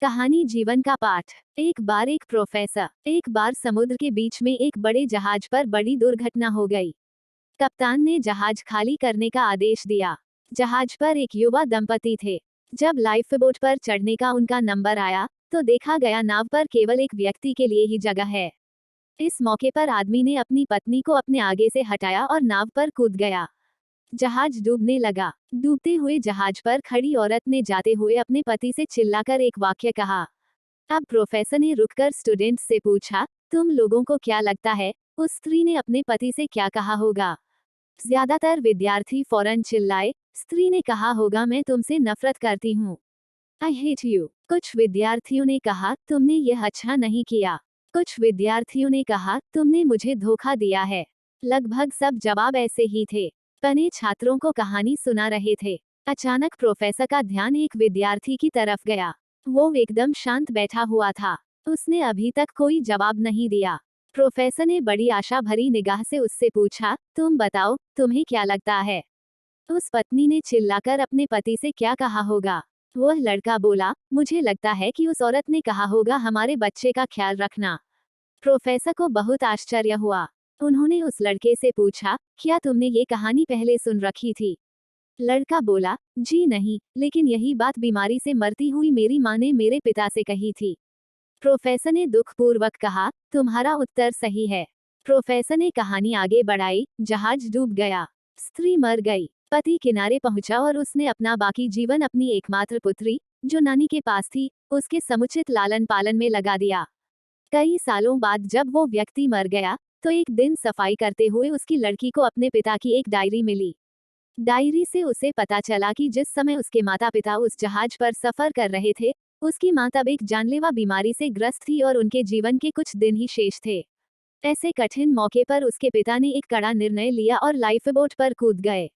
कहानी जीवन का पाठ। एक बार एक प्रोफेसर। एक बार समुद्र के बीच में एक बड़े जहाज पर बड़ी दुर्घटना हो गई। कप्तान ने जहाज खाली करने का आदेश दिया। जहाज पर एक युवा दंपति थे। जब लाइफ बोट पर चढ़ने का उनका नंबर आया तो देखा गया नाव पर केवल एक व्यक्ति के लिए ही जगह है। इस मौके पर आदमी ने अपनी पत्नी को अपने आगे से हटाया और नाव पर कूद गया। जहाज डूबने लगा। डूबते हुए जहाज पर खड़ी औरत ने जाते हुए अपने पति से चिल्लाकर एक वाक्य कहा। अब प्रोफेसर ने रुककर स्टूडेंट से पूछा, तुम लोगों को क्या लगता है उस स्त्री ने अपने पति से क्या कहा होगा? ज्यादातर विद्यार्थी फौरन चिल्लाए, स्त्री ने कहा होगा मैं तुमसे नफरत करती हूँ। I hate you. कुछ विद्यार्थियों ने कहा तुमने यह अच्छा नहीं किया। कुछ विद्यार्थियों ने कहा तुमने मुझे धोखा दिया है। लगभग सब जवाब ऐसे ही थे। पने छात्रों को कहानी सुना रहे थे। अचानक प्रोफेसर का ध्यान एक विद्यार्थी की तरफ गया। वो एकदम शांत बैठा हुआ था। उसने अभी तक कोई जवाब नहीं दिया। प्रोफेसर ने बड़ी आशा भरी निगाह से उससे पूछा, तुम बताओ, तुम्हें क्या लगता है? उस पत्नी ने चिल्लाकर अपने पति से क्या कहा होगा? वह लड़का बोला, मुझे लगता है कि उस औरत ने कहा होगा हमारे बच्चे का ख्याल रखना। प्रोफेसर को बहुत आश्चर्य हुआ। उन्होंने उस लड़के से पूछा, क्या तुमने ये कहानी पहले सुन रखी थी? लड़का बोला, जी नहीं, लेकिन यही बात बीमारी से मरती हुई मेरी माँ ने मेरे पिता से कही थी। प्रोफेसर ने दुखपूर्वक कहा, तुम्हारा उत्तर सही है। प्रोफेसर ने कहानी आगे बढ़ाई। जहाज डूब गया। स्त्री मर गई। पति किनारे पहुंचा और उसने अपना बाकी जीवन अपनी एकमात्र पुत्री, जो नानी के पास थी, उसके समुचित लालन पालन में लगा दिया। कई सालों बाद जब वो व्यक्ति मर गया तो एक दिन सफाई करते हुए उसकी लड़की को अपने पिता की एक डायरी मिली। डायरी से उसे पता चला कि जिस समय उसके माता पिता उस जहाज पर सफर कर रहे थे, उसकी मां तब एक जानलेवा बीमारी से ग्रस्त थी और उनके जीवन के कुछ दिन ही शेष थे। ऐसे कठिन मौके पर उसके पिता ने एक कड़ा निर्णय लिया और लाइफ बोट पर कूद गए।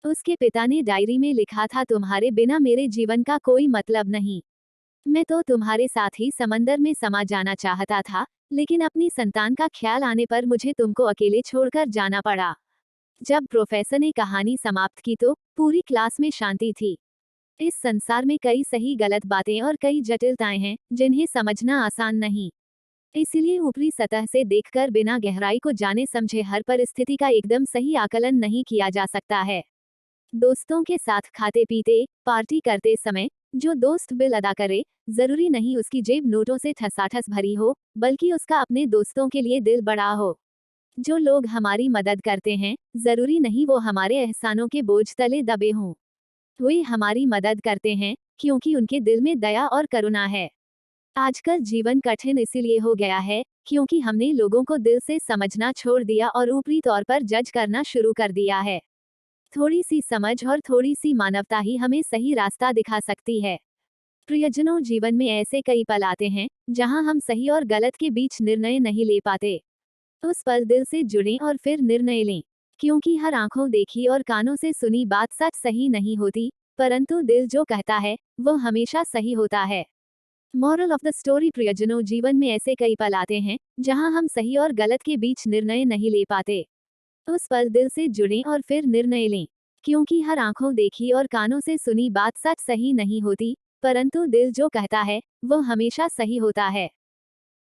उसके पिता ने डायरी में लिखा था, तुम्हारे बिना मेरे जीवन का कोई मतलब नहीं। मैं तो तुम्हारे साथ ही समंदर में समा जाना चाहता था, लेकिन अपनी संतान का ख्याल आने पर मुझे तुमको अकेले छोड़कर जाना पड़ा। जब प्रोफेसर ने कहानी समाप्त की तो पूरी क्लास में शांति थी। इस संसार में कई सही गलत बातें और कई जटिलताएं हैं जिन्हें समझना आसान नहीं। इसलिए ऊपरी सतह से देखकर बिना गहराई को जाने समझे हर परिस्थिति का एकदम सही आकलन नहीं किया जा सकता है। दोस्तों के साथ खाते पीते, पार्टी करते समय जो दोस्त बिल अदा करे, जरूरी नहीं उसकी जेब नोटों से ठसाठस भरी हो, बल्कि उसका अपने दोस्तों के लिए दिल बड़ा हो। जो लोग हमारी मदद करते हैं, जरूरी नहीं वो हमारे एहसानों के बोझ तले दबे हों। वे हमारी मदद करते हैं क्योंकि उनके दिल में दया और करुणा है। आजकल जीवन कठिन इसीलिए हो गया है क्योंकि हमने लोगों को दिल से समझना छोड़ दिया और ऊपरी तौर पर जज करना शुरू कर दिया है। थोड़ी सी समझ और थोड़ी सी मानवता ही हमें सही रास्ता दिखा सकती है। प्रियजनों, जीवन में ऐसे कई पल आते हैं जहां हम सही और गलत के बीच निर्णय नहीं ले पाते। उस पल दिल से जुड़ें और फिर निर्णय लें, क्योंकि हर आंखों देखी और कानों से सुनी बात सच सही नहीं होती, परंतु दिल जो कहता है वो हमेशा सही होता है। मॉरल ऑफ द स्टोरी, प्रियजनों, जीवन में ऐसे कई पल आते हैं जहां हम सही और गलत के बीच निर्णय नहीं ले पाते। उस पल दिल से जुड़ें और फिर निर्णय लें, क्योंकि हर आंखों देखी और कानों से सुनी बात सच सही नहीं होती, परंतु दिल जो कहता है वो हमेशा सही होता है।